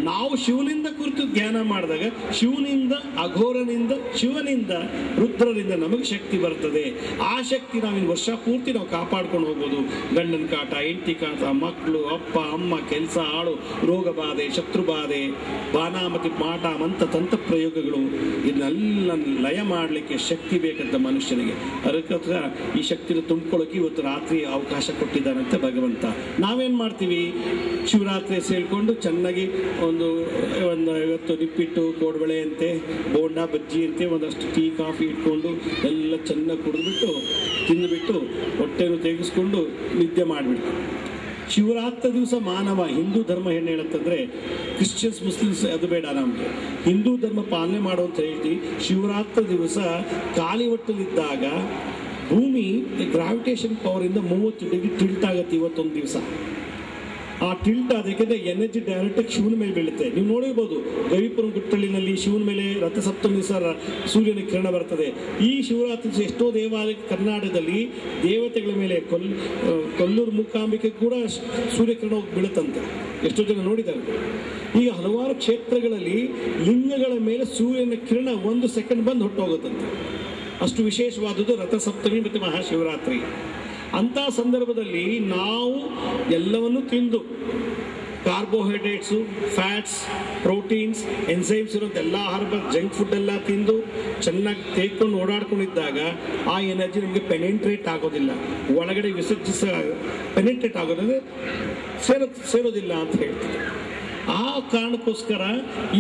ನಾವು ಶಿವನಿಂದ ಕುರಿತು ಧ್ಯಾನ ಮಾಡಿದಾಗ ಶಿವನಿಂದ, ಅಘೋರನಿಂದ, ಶಿವನಿಂದ, ರುದ್ರರಿಂದ ನಮಗೆ ಶಕ್ತಿ ಬರ್ತದೆ. ಆ ಶಕ್ತಿ ನಾವಿನ್ನು ವರ್ಷ ಪೂರ್ತಿ ನಾವು ಕಾಪಾಡ್ಕೊಂಡು ಹೋಗ್ಬೋದು. ಗಂಡನ ಕಾಟ, ಹೆಂಡತಿ ಕಾಟ, ಮಕ್ಕಳು, ಅಪ್ಪ ಅಮ್ಮ, ಕೆಲಸ ಆಳು, ರೋಗ ಬಾಧೆ, ಶತ್ರು ಬಾಧೆ, ಬಾನಾಮತಿ, ಮಾಟ, ಮಂತ್ರ, ತಂತ್ರ ಪ್ರಯೋಗಗಳು, ಇದನ್ನೆಲ್ಲ ಲಯ ಮಾಡಲಿಕ್ಕೆ ಶಕ್ತಿ ಬೇಕಂತ ಮನುಷ್ಯನಿಗೆ. ಅದಕ್ಕೋಸ್ಕರ ಈ ಶಕ್ತಿನ ತುಂಬಿಕೊಳ್ಳೋಕೆ ಇವತ್ತು ರಾತ್ರಿ ಅವಕಾಶ ಕೊಟ್ಟಿದ್ದಾನಂತೆ ಭಗವಂತ. ನಾವೇನ್ ಮಾಡ್ತೀವಿ? ಶಿವರಾತ್ರಿ ಸೇರ್ಕೊಂಡು ಚೆನ್ನಾಗಿ ಒಂದು 50 ನಿಪ್ಪಿಟ್ಟು, ಕೋಡ್ಬಳೆ ಅಂತೆ, ಬೋಂಡ, ಬಜ್ಜಿ ಅಂತೆ, ಒಂದಷ್ಟು ಟೀ ಕಾಫಿ ಇಟ್ಕೊಂಡು ಎಲ್ಲ ಚೆನ್ನಾಗಿ ಕುಡಿದ್ಬಿಟ್ಟು ತಿಂದುಬಿಟ್ಟು ಹೊಟ್ಟೆನು ತೆಗೆಸ್ಕೊಂಡು ನಿದ್ದೆ ಮಾಡಿಬಿಟ್ಟು. ಶಿವರಾತ್ರಿ ದಿವಸ ಮಾನವ, ಹಿಂದೂ ಧರ್ಮ ಏನು ಹೇಳುತ್ತಂದ್ರೆ, ಕ್ರಿಶ್ಚಿಯನ್ಸ್ ಮುಸ್ಲಿಮ್ಸ್ ಅದು ಬೇಡ, ನಮಗೆ ಹಿಂದೂ ಧರ್ಮ ಪಾಲನೆ ಮಾಡುವಂತ ಹೇಳ್ತೀವಿ. ಶಿವರಾತ್ರಿ ದಿವಸ ಖಾಲಿ ಹೊಟ್ಟಲಿದ್ದಾಗ ಭೂಮಿ ಗ್ರಾವಿಟೇಷನ್ ಪವರ್ ಇಂದ 30 ಡಿಗ್ರಿ ಟಿಲ್ಟ್ ಆಗುತ್ತೆ ಇವತ್ತೊಂದು ದಿವಸ. ಆ ಟಿಲ್ಟ್ ಅದಕ್ಕೆ ಎನರ್ಜಿ ಡೈರೆಕ್ಟ್ ಶಿವನ ಮೇಲೆ ಬೀಳುತ್ತೆ. ನೀವು ನೋಡಿರ್ಬೋದು, ಗವಿಪುರಂ ಗುಟ್ಟಳಿನಲ್ಲಿ ಶಿವನ ಮೇಲೆ ರಥಸಪ್ತಮಿ ದಿವಸ ಸೂರ್ಯನ ಕಿರಣ ಬರ್ತದೆ. ಈ ಶಿವರಾತ್ರಿ ಎಷ್ಟೋ ದೇವಾಲಯ ಕರ್ನಾಟಕದಲ್ಲಿ ದೇವತೆಗಳ ಮೇಲೆ ಕೊಲ್ಲೂರು ಮೂಕಾಂಬಿಕೆ ಕೂಡ ಸೂರ್ಯಕಿರಣ ಹೋಗಿ ಬೀಳುತ್ತಂತೆ. ಎಷ್ಟೋ ಜನ ನೋಡಿದ್ದಾರೆ. ಈಗ ಹಲವಾರು ಕ್ಷೇತ್ರಗಳಲ್ಲಿ ಲಿಂಗಗಳ ಮೇಲೆ ಸೂರ್ಯನ ಕಿರಣ 1 ಸೆಕೆಂಡ್ ಬಂದು ಹೊಟ್ಟೋಗುತ್ತಂತೆ. ಅಷ್ಟು ವಿಶೇಷವಾದದ್ದು ರಥಸಪ್ತಮಿ ಮತ್ತು ಮಹಾಶಿವರಾತ್ರಿ. ಅಂಥ ಸಂದರ್ಭದಲ್ಲಿ ನಾವು ಎಲ್ಲವನ್ನೂ ತಿಂದು ಕಾರ್ಬೋಹೈಡ್ರೇಟ್ಸು, ಫ್ಯಾಟ್ಸ್, ಪ್ರೋಟೀನ್ಸ್, ಎನ್ಸೈಮ್ಸ್ ಇರೋಂಥ ಎಲ್ಲ ಆಹಾರ, ಜಂಕ್ ಫುಡ್ ಎಲ್ಲ ತಿಂದು ಚೆನ್ನಾಗಿ ತೆಗೆದುಕೊಂಡು ಓಡಾಡ್ಕೊಂಡಿದ್ದಾಗ ಆ ಎನರ್ಜಿ ನಮಗೆ ಪೆನೆಂಟ್ರೇಟ್ ಆಗೋದಿಲ್ಲ, ಒಳಗಡೆ ಪೆನೆಂಟ್ರೇಟ್ ಆಗೋದಂದ್ರೆ ಸೇರೋದಿಲ್ಲ ಅಂತ ಹೇಳ್ತಾರೆ. ಆ ಕಾರಣಕ್ಕೋಸ್ಕರ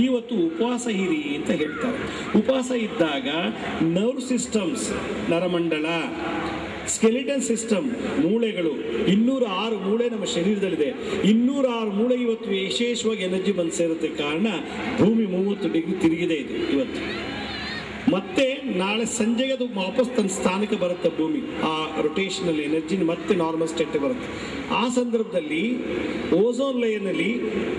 ಇವತ್ತು ಉಪವಾಸ ಇರಿ ಅಂತ ಹೇಳ್ತಾರೆ. ಉಪವಾಸ ಇದ್ದಾಗ ನರ್ವ್ ಸಿಸ್ಟಮ್ಸ್, ನರಮಂಡಲ, ಸ್ಕೆಲಿಟನ್ ಸಿಸ್ಟಮ್, ಮೂಳೆಗಳು, 206 ಮೂಳೆ ನಮ್ಮ ಶರೀರದಲ್ಲಿದೆ. 206 ಮೂಳೆ ಇವತ್ತು ವಿಶೇಷವಾಗಿ ಎನರ್ಜಿ ಬಂದು ಸೇರುತ್ತೆ. ಕಾರಣ ಭೂಮಿ 30 ಡಿಗ್ರಿ ತಿರುಗಿದೆ ಇದೆ ಇವತ್ತು. ಮತ್ತೆ ನಾಳೆ ಸಂಜೆಗೆ ಅದು ವಾಪಸ್ ತನ್ನ ಸ್ಥಾನಕ್ಕೆ ಬರುತ್ತೆ ಭೂಮಿ. ಆ ರೊಟೇಷನಲ್ ಎನರ್ಜಿ ಮತ್ತೆ ನಾರ್ಮಲ್ ಸ್ಟೇಟ್ ಬರುತ್ತೆ. ಆ ಸಂದರ್ಭದಲ್ಲಿ ಓಝೋನ್ ಲೇಯರ್ನಲ್ಲಿ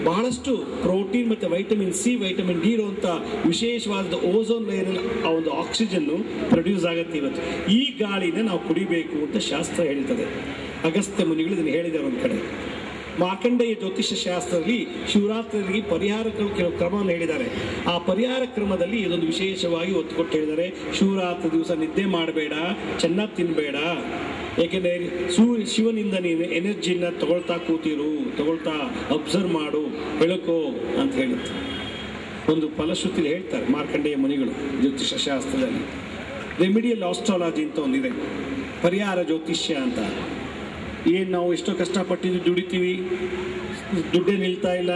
ಬಹಳಷ್ಟು ಪ್ರೋಟೀನ್ ಮತ್ತು ವೈಟಮಿನ್ ಸಿ, ವೈಟಮಿನ್ ಡಿ ಇರುವಂಥ ವಿಶೇಷವಾದ ಓಝೋನ್ ಲೇಯರ್ನಲ್ಲಿ ಆ ಒಂದು ಆಕ್ಸಿಜನ್ನು ಪ್ರೊಡ್ಯೂಸ್ ಆಗುತ್ತೆ ಇವತ್ತು. ಈ ಗಾಳಿನ ನಾವು ಕುಡಿಬೇಕು ಅಂತ ಶಾಸ್ತ್ರ ಹೇಳ್ತದೆ. ಅಗಸ್ತ್ಯ ಮುನಿಗಳು ಇದನ್ನು ಹೇಳಿದ್ದಾರೆ ಒಂದು ಕಡೆ. ಮಾರ್ಕಂಡೇಯ ಜ್ಯೋತಿಷ್ಯ ಶಾಸ್ತ್ರದಲ್ಲಿ ಶಿವರಾತ್ರಿಗೆ ಪರಿಹಾರಗಳು ಕೆಲವು ಕ್ರಮವನ್ನು ಹೇಳಿದ್ದಾರೆ. ಆ ಪರಿಹಾರ ಕ್ರಮದಲ್ಲಿ ಇದೊಂದು ವಿಶೇಷವಾಗಿ ಒತ್ತು ಕೊಟ್ಟು ಹೇಳಿದ್ದಾರೆ. ಶಿವರಾತ್ರಿ ದಿವಸ ನಿದ್ದೆ ಮಾಡಬೇಡ, ಚೆನ್ನಾಗಿ ತಿನ್ನಬೇಡ, ಏಕೆಂದರೆ ಶಿವನಿಂದ ನೀನು ಎನರ್ಜಿನ ತಗೊಳ್ತಾ ಕೂತಿರು, ತಗೊಳ್ತಾ ಅಬ್ಸರ್ವ್ ಮಾಡು, ಬೆಳಕು ಅಂತ ಹೇಳುತ್ತೆ. ಒಂದು ಫಲಶ್ರುತಿ ಹೇಳ್ತಾರೆ ಮಾರ್ಕಂಡೇಯ ಮುನಿಗಳು ಜ್ಯೋತಿಷ್ಯ ಶಾಸ್ತ್ರದಲ್ಲಿ. ರೆಮಿಡಿಯಲ್ ಆಸ್ಟ್ರಾಲಜಿ ಅಂತ ಒಂದಿದೆ, ಪರಿಹಾರ ಜ್ಯೋತಿಷ್ಯ ಅಂತ. ಏನು ನಾವು ಎಷ್ಟೋ ಕಷ್ಟಪಟ್ಟಿದ್ದು ದುಡಿತೀವಿ, ದುಡ್ಡೇ ನಿಲ್ತಾ ಇಲ್ಲ.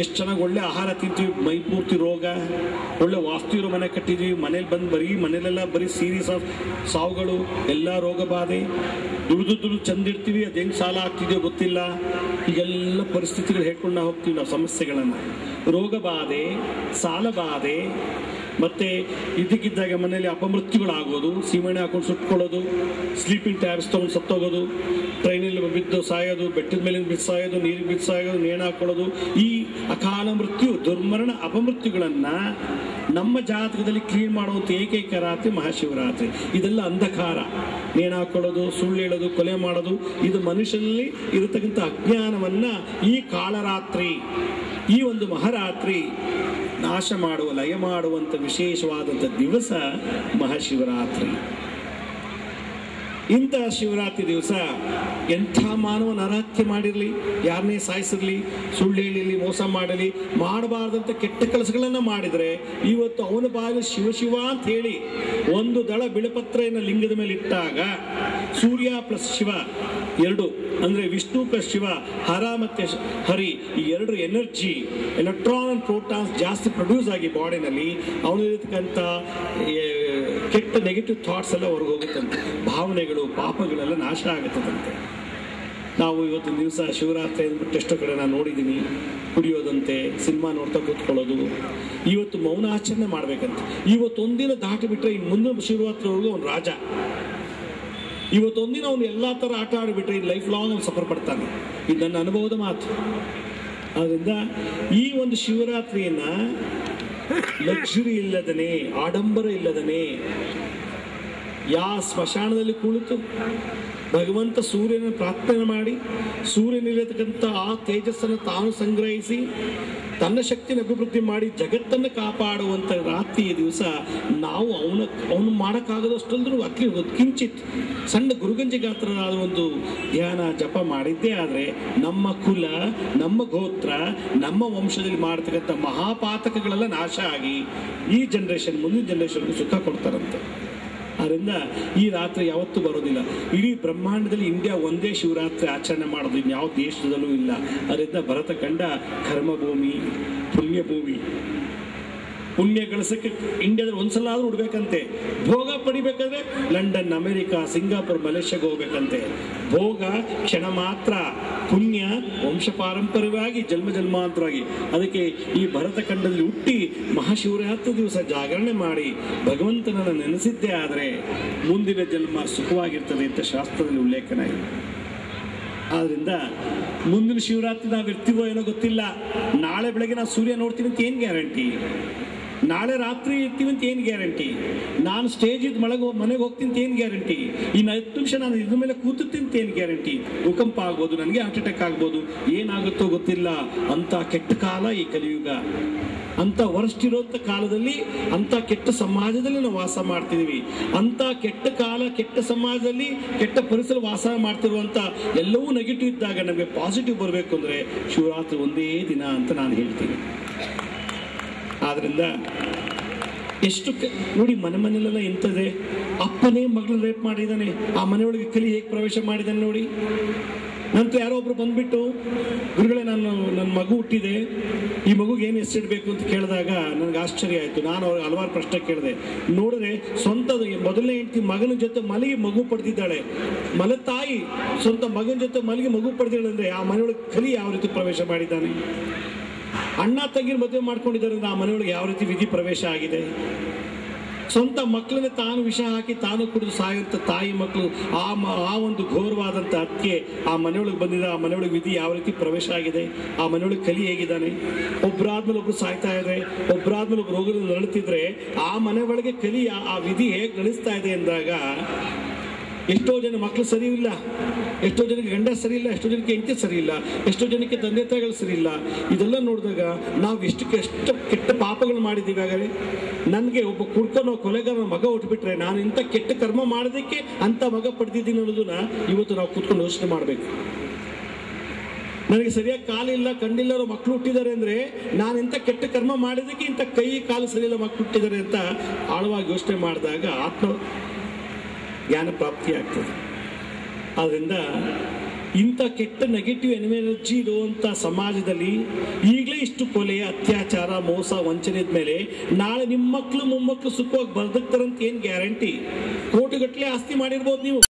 ಎಷ್ಟು ಚೆನ್ನಾಗಿ ಒಳ್ಳೆ ಆಹಾರ ತಿಂತೀವಿ, ಮೈ ಪೂರ್ತಿ ರೋಗ, ಒಳ್ಳೆ ವಾಸ್ತು ಇರೋ ಮನೆ ಕಟ್ಟಿದ್ದೀವಿ, ಮನೇಲಿ ಬಂದು ಮನೇಲೆಲ್ಲ ಬರೀ ಸೀರೀಸ್ ಆಫ್ ಸಾವುಗಳು, ಎಲ್ಲ ರೋಗ ಬಾಧೆ. ದುಡ್ದು ಚಂದಿರ್ತೀವಿ, ಅದು ಹೆಂಗೆ ಸಾಲ ಆಗ್ತಿದೆಯೋ ಗೊತ್ತಿಲ್ಲ. ಹೀಗೆಲ್ಲ ಪರಿಸ್ಥಿತಿಗಳು ಹೇಳ್ಕೊಂಡು ನಾವು ಹೋಗ್ತೀವಿ ನಾವು ಸಮಸ್ಯೆಗಳನ್ನು. ರೋಗ ಬಾಧೆ, ಸಾಲ ಬಾಧೆ, ಮತ್ತೆ ಇದ್ದಕ್ಕಿದ್ದಾಗ ಮನೆಯಲ್ಲಿ ಅಪಮೃತ್ಯುಗಳಾಗೋದು, ಸೀಮೆಣ್ಣೆ ಹಾಕೊಂಡು ಸುಟ್ಕೊಳ್ಳೋದು, ಸ್ಲೀಪಿಂಗ್ ಟ್ಯಾಬ್ಸ್ ತೊಗೊಂಡು ಸತ್ತೋಗೋದು, ಟ್ರೈನಲ್ಲಿ ಬಿದ್ದು ಸಾಯೋದು, ಬೆಟ್ಟದ ಮೇಲೆ ಬಿದ್ದು ಸಾಯೋದು, ನೀರಿಗೆ ಬಿದ್ದು ಸಾಯೋದು, ನೇಣು ಹಾಕೊಳ್ಳೋದು, ಈ ಅಕಾಲ ಮೃತ್ಯು, ದುರ್ಮರಣ, ಅಪಮೃತ್ಯುಗಳನ್ನು ನಮ್ಮ ಜಾತಕದಲ್ಲಿ ಕ್ಲೀನ್ ಮಾಡುವಂಥ ಏಕೈಕ ರಾತ್ರಿ ಮಹಾಶಿವರಾತ್ರಿ. ಇದೆಲ್ಲ ಅಂಧಕಾರ. ನೇಣು ಹಾಕೊಳ್ಳೋದು, ಸುಳ್ಳು ಹೇಳೋದು, ಕೊಲೆ ಮಾಡೋದು, ಇದು ಮನುಷ್ಯನಲ್ಲಿ ಇರತಕ್ಕಂಥ ಅಜ್ಞಾನವನ್ನ ಈ ಕಾಳರಾತ್ರಿ, ಈ ಒಂದು ಮಹಾರಾತ್ರಿ ನಾಶ ಮಾಡುವ, ಲಯ ಮಾಡುವಂಥ ವಿಶೇಷವಾದಂಥ ದಿವಸ ಮಹಾಶಿವರಾತ್ರಿ. ಇಂತಹ ಶಿವರಾತ್ರಿ ದಿವಸ ಎಂಥ ಮಾನವ ನರಹತ್ಯೆ ಮಾಡಿರಲಿ, ಯಾರನ್ನೇ ಸಾಯಿಸಿರಲಿ, ಸುಳ್ಳು ಹೇಳಿರಲಿ, ಮೋಸ ಮಾಡಲಿ, ಮಾಡಬಾರ್ದಂಥ ಕೆಟ್ಟ ಕೆಲಸಗಳನ್ನು ಮಾಡಿದರೆ ಇವತ್ತು ಅವನ ಬಾಯಲ್ಲಿ ಶಿವ ಅಂತ ಹೇಳಿ ಒಂದು ದಳ ಬಿಳಪತ್ರೆಯನ್ನು ಲಿಂಗದ ಮೇಲೆ ಇಟ್ಟಾಗ ಸೂರ್ಯ ಪ್ಲಸ್ ಶಿವ ಎರಡು, ಅಂದರೆ ವಿಷ್ಣು ಪ್ಲಸ್ ಶಿವ, ಹರ ಮತ್ತು ಹರಿ, ಈ ಎರಡು ಎನರ್ಜಿ, ಎಲೆಕ್ಟ್ರಾನ್ ಅಂಡ್ ಪ್ರೋಟಾನ್ಸ್ ಜಾಸ್ತಿ ಪ್ರೊಡ್ಯೂಸ್ ಆಗಿ ಬಾಡಿನಲ್ಲಿ ಅವನಿರತಕ್ಕಂಥ ಕೆಟ್ಟ ನೆಗೆಟಿವ್ ಥಾಟ್ಸ್ ಎಲ್ಲ ಹೊರಗೆ ಹೋಗುತ್ತಂತೆ, ಭಾವನೆಗಳು, ಪಾಪಗಳೆಲ್ಲ ನಾಶ ಆಗುತ್ತದಂತೆ. ನಾವು ಇವತ್ತಿನ ದಿವಸ ಶಿವರಾತ್ರಿ ಅಂದ್ಬಿಟ್ಟು ಎಷ್ಟೋ ಕಡೆ ನಾನು ನೋಡಿದ್ದೀನಿ, ಕುಡಿಯೋದಂತೆ, ಸಿನಿಮಾ ನೋಡ್ತಾ ಕೂತ್ಕೊಳ್ಳೋದು. ಇವತ್ತು ಮೌನ ಆಚರಣೆ ಮಾಡ್ಬೇಕಂತ. ಇವತ್ತೊಂದಿನ ದಾಟಿ ಬಿಟ್ರೆ ಇನ್ನು ಮುಂದಿನ ಶಿವರಾತ್ರಿವರೆಗೂ ಅವ್ನು ರಾಜ. ಇವತ್ತೊಂದಿನ ಅವನು ಎಲ್ಲ ಥರ ಆಟ ಆಡಿಬಿಟ್ರೆ ಇದು ಲೈಫ್ ಲಾಂಗ್ ಅವನು ಸಫರ್ ಪಡ್ತಾನೆ. ಇದು ನನ್ನ ಅನುಭವದ ಮಾತು. ಆದ್ದರಿಂದ ಈ ಒಂದು ಶಿವರಾತ್ರಿಯನ್ನ ಲಕ್ಸುರಿ ಇಲ್ಲದನೆ, ಆಡಂಬರ ಇಲ್ಲದನೆ, ಸ್ಮಶಾನದಲ್ಲಿ ಕುಳಿತು ಭಗವಂತ ಸೂರ್ಯನ ಪ್ರಾರ್ಥನೆ ಮಾಡಿ, ಸೂರ್ಯನಿರತಕ್ಕಂಥ ಆ ತೇಜಸ್ಸನ್ನು ತಾನು ಸಂಗ್ರಹಿಸಿ ತನ್ನ ಶಕ್ತಿಯನ್ನು ಅಭಿವೃದ್ಧಿ ಮಾಡಿ ಜಗತ್ತನ್ನು ಕಾಪಾಡುವಂಥ ರಾತ್ರಿಯ ದಿವಸ ನಾವು ಅವನು ಮಾಡೋಕ್ಕಾಗದಷ್ಟಂದ್ರೂ ಕಿಂಚಿತ್ ಸಣ್ಣ ಗುರುಗಂಜಿ ಗಾತ್ರರಾದ ಒಂದು ಧ್ಯಾನ ಜಪ ಮಾಡಿದ್ದೇ ಆದರೆ ನಮ್ಮ ಕುಲ, ನಮ್ಮ ಗೋತ್ರ, ನಮ್ಮ ವಂಶದಲ್ಲಿ ಮಾಡತಕ್ಕಂಥ ಮಹಾಪಾತಕಗಳೆಲ್ಲ ನಾಶ ಆಗಿ ಈ ಜನರೇಷನ್ ಮುಂದಿನ ಜನರೇಷನ್ಗೂ ಸುಖ ಕೊಡ್ತಾರಂತೆ. ಆದ್ದರಿಂದ ಈ ರಾತ್ರಿ ಯಾವತ್ತೂ ಬರೋದಿಲ್ಲ. ಇಡೀ ಬ್ರಹ್ಮಾಂಡದಲ್ಲಿ ಇಂಡಿಯಾ ಒಂದೇ ಶಿವರಾತ್ರಿ ಆಚರಣೆ ಮಾಡೋದು, ಇನ್ಯಾವ ದೇಶದಲ್ಲೂ ಇಲ್ಲ. ಅದರಿಂದ ಭರತ ಕಂಡ ಕರ್ಮಭೂಮಿ, ಪುಣ್ಯಭೂಮಿ. ಪುಣ್ಯ ಗಳಿಸಕ್ಕೆ ಇಂಡಿಯಾದಲ್ಲಿ ಒಂದ್ಸಲ ಆದ್ರೂ ಉಡ್ಬೇಕಂತೆ. ಭೋಗ ಪಡಿಬೇಕಾದ್ರೆ ಲಂಡನ್, ಅಮೆರಿಕ, ಸಿಂಗಾಪುರ್, ಮಲೇಷ್ಯಾಗೆ ಹೋಗ್ಬೇಕಂತೆ. ಭೋಗ ಕ್ಷಣ ಮಾತ್ರ, ಪುಣ್ಯ ವಂಶ ಪಾರಂಪರ್ಯವಾಗಿ ಜನ್ಮ ಜನ್ಮಾಂತರವಾಗಿ. ಅದಕ್ಕೆ ಈ ಭರತ ಖಂಡದಲ್ಲಿ ಹುಟ್ಟಿ ಮಹಾಶಿವರಾತ್ರಿ ದಿವಸ ಜಾಗರಣೆ ಮಾಡಿ ಭಗವಂತನನ್ನು ನೆನೆಸಿದ್ದೇ ಆದರೆ ಮುಂದಿನ ಜನ್ಮ ಸುಖವಾಗಿರ್ತದೆ ಅಂತ ಶಾಸ್ತ್ರದಲ್ಲಿ ಉಲ್ಲೇಖನ ಇದೆ. ಆದ್ರಿಂದ ಮುಂದಿನ ಶಿವರಾತ್ರಿ ನಾವು ಇರ್ತೀವೋ ಏನೋ ಗೊತ್ತಿಲ್ಲ. ನಾಳೆ ಬೆಳಗ್ಗೆ ನಾವು ಸೂರ್ಯ ನೋಡ್ತೀವಿ ಅಂತ ಏನು ಗ್ಯಾರಂಟಿ? ನಾಳೆ ರಾತ್ರಿ ಇರ್ತೀವಿ ಅಂತ ಏನು ಗ್ಯಾರಂಟಿ? ನಾನು ಸ್ಟೇಜ್ ಇದ್ದು ಮನೆಗೆ ಹೋಗ್ತೀನಿ ಅಂತ ಏನು ಗ್ಯಾರಂಟಿ? ಇನ್ನು 10 ನಿಮಿಷ ನಾನು ಇದ್ರ ಮೇಲೆ ಕೂತೀನಿ ಅಂತ ಏನು ಗ್ಯಾರಂಟಿ? ಭೂಕಂಪ ಆಗ್ಬೋದು, ನನಗೆ ಹಾರ್ಟ್ ಅಟ್ಯಾಕ್ ಆಗ್ಬೋದು, ಏನಾಗುತ್ತೋ ಗೊತ್ತಿಲ್ಲ. ಅಂತ ಕೆಟ್ಟ ಕಾಲ ಈ ಕಲಿಯುಗ. ಅಂತ ವರ್ಸ್ಟ್ ಇರೋಂಥ ಕಾಲದಲ್ಲಿ, ಅಂತ ಕೆಟ್ಟ ಸಮಾಜದಲ್ಲಿ ನಾವು ವಾಸ ಮಾಡ್ತಿದ್ದೀವಿ. ಅಂತ ಕೆಟ್ಟ ಕಾಲ, ಕೆಟ್ಟ ಸಮಾಜದಲ್ಲಿ, ಕೆಟ್ಟ ಪರಿಸರ ವಾಸ ಮಾಡ್ತಿರುವಂಥ ಎಲ್ಲವೂ ನೆಗೆಟಿವ್ ಇದ್ದಾಗ ನಮಗೆ ಪಾಸಿಟಿವ್ ಬರಬೇಕು ಅಂದರೆ ಶಿವರಾತ್ರಿ ಒಂದೇ ದಿನ ಅಂತ ನಾನು ಹೇಳ್ತೀನಿ. ಆದ್ರಿಂದ ಎಷ್ಟು ನೋಡಿ, ಮನೆಯಲ್ಲೆಲ್ಲ ಎಂತದೆ, ಅಪ್ಪನೇ ಮಗಳನ್ನ ರೇಪ್ ಮಾಡಿದ್ದಾನೆ, ಆ ಮನೆಯೊಳಗೆ ಕಲಿ ಹೇಗೆ ಪ್ರವೇಶ ಮಾಡಿದ್ದಾನೆ ನೋಡಿ. ನಂತರ ಯಾರೋ ಒಬ್ರು ಬಂದ್ಬಿಟ್ಟು, ಗುರುಗಳೇ ನನ್ನ ಮಗು ಹುಟ್ಟಿದೆ, ಈ ಮಗುಗೆ ಏನು ಹೆಸರಿಡಬೇಕು ಅಂತ ಕೇಳಿದಾಗ ನನಗೆ ಆಶ್ಚರ್ಯ ಆಯಿತು. ನಾನು ಅವ್ರಿಗೆ ಹಲವಾರು ಪ್ರಶ್ನೆ ಕೇಳಿದೆ. ನೋಡಿದ್ರೆ ಸ್ವಂತ ಮೊದಲನೇ ಹೆಂಡತಿ ಮಗನ ಜೊತೆ ಮಲಗಿ ಮಗು ಪಡೆದಿದ್ದಾಳೆ. ತಾಯಿ ಸ್ವಂತ ಮಗನ ಜೊತೆ ಮಲಗಿ ಮಗು ಪಡೆದಿದ್ದಾಳೆ ಅಂದರೆ ಆ ಮನೆಯೊಳಗೆ ಕಲಿ ಯಾವ ರೀತಿ ಪ್ರವೇಶ ಮಾಡಿದ್ದಾನೆ? ಅಣ್ಣ ತಂಗಿನ ಮದುವೆ ಮಾಡ್ಕೊಂಡಿದ್ದಾರೆ ಅಂದ್ರೆ ಆ ಮನೆಯೊಳಗೆ ಯಾವ ರೀತಿ ವಿಧಿ ಪ್ರವೇಶ ಆಗಿದೆ? ಸ್ವಂತ ಮಕ್ಕಳನ್ನ ತಾನು ವಿಷ ಹಾಕಿ ತಾನು ಕುಡಿದು ಸಾಯುವಂಥ ತಾಯಿ ಮಕ್ಕಳು, ಆ ಒಂದು ಘೋರವಾದಂಥ ಹತ್ಯೆ ಆ ಮನೆಯೊಳಗೆ ಬಂದಿದೆ. ಆ ಮನೆಯೊಳಗೆ ವಿಧಿ ಯಾವ ರೀತಿ ಪ್ರವೇಶ ಆಗಿದೆ? ಆ ಮನೆಯೊಳಗೆ ಕಲಿ ಹೇಗಿದ್ದಾನೆ? ಒಬ್ಬರಾದ್ಮೇಲೆ ಒಬ್ರು ಸಾಯ್ತಾ ಇದ್ರೆ, ಒಬ್ಬರಾದ್ಮೇಲೆ ಒಬ್ರು ರೋಗದಲ್ಲಿ ನರಳುತ್ತಿದ್ರೆ ಆ ಮನೆ ಒಳಗೆ ಕಲಿ ಆ ವಿಧಿ ಹೇಗೆ ನಡೆಸ್ತಾ ಇದೆ ಅಂದಾಗ ಎಷ್ಟೋ ಜನ ಮಕ್ಕಳು ಸರಿ ಇಲ್ಲ, ಎಷ್ಟೋ ಜನಕ್ಕೆ ಗಂಡ ಸರಿ ಇಲ್ಲ, ಎಷ್ಟೋ ಜನಕ್ಕೆ ಹೆಂಡತಿ ಸರಿ ಇಲ್ಲ, ಎಷ್ಟೋ ಜನಕ್ಕೆ ತಂದೆ ತಾಯಿಗಳು ಸರಿ ಇಲ್ಲ. ಇದೆಲ್ಲ ನೋಡಿದಾಗ ನಾವು ಎಷ್ಟು ಕೆಟ್ಟ ಪಾಪಗಳು ಮಾಡಿದ್ದೀವಿ. ಹಾಗಾದ್ರೆ ನನಗೆ ಒಬ್ಬ ಕುಡ್ಕೊಂಡು ಕೊಲೆಗಾರ ಮಗ ಹುಟ್ಟುಬಿಟ್ರೆ ನಾನು ಇಂಥ ಕೆಟ್ಟ ಕರ್ಮ ಮಾಡೋದಕ್ಕೆ ಅಂತ ಮಗ ಪಡೆದಿದ್ದೀನಿ ಅನ್ನೋದನ್ನ ಇವತ್ತು ನಾವು ಕೂತ್ಕೊಂಡು ಯೋಚನೆ ಮಾಡಬೇಕು. ನನಗೆ ಸರಿಯಾಗಿ ಕಾಲಿಲ್ಲ, ಕಣ್ಣಿಲ್ಲ ಮಕ್ಕಳು ಹುಟ್ಟಿದ್ದಾರೆ ಅಂದ್ರೆ ನಾನು ಇಂಥ ಕೆಟ್ಟ ಕರ್ಮ ಮಾಡಿದಕ್ಕೆ ಇಂಥ ಕೈ ಕಾಲು ಸರಿಯಿಲ್ಲ ಮಕ್ಕಳು ಹುಟ್ಟಿದ್ದಾರೆ ಅಂತ ಆಳವಾಗಿ ಯೋಚನೆ ಮಾಡಿದಾಗ ಆತ್ಮ ಜ್ಞಾನ ಪ್ರಾಪ್ತಿ ಆಗ್ತದೆ. ಆದ್ದರಿಂದ ಇಂಥ ಕೆಟ್ಟ ನೆಗೆಟಿವ್ ಎನರ್ಜಿ ಇರುವಂತ ಸಮಾಜದಲ್ಲಿ ಈಗಲೇ ಇಷ್ಟು ಕೊಲೆ, ಅತ್ಯಾಚಾರ, ಮೋಸ, ವಂಚನೆ ಮೇಲೆ ನಾಳೆ ನಿಮ್ಮ ಮಕ್ಕಳು ಮೊಮ್ಮಕ್ಕಳು ಸುಖವಾಗಿ ಬದುಕ್ತಾರಂತ ಏನ್ ಗ್ಯಾರಂಟಿ? ಕೋಟಿಗಟ್ಟಲೆ ಆಸ್ತಿ ಮಾಡಿರ್ಬೋದು ನೀವು.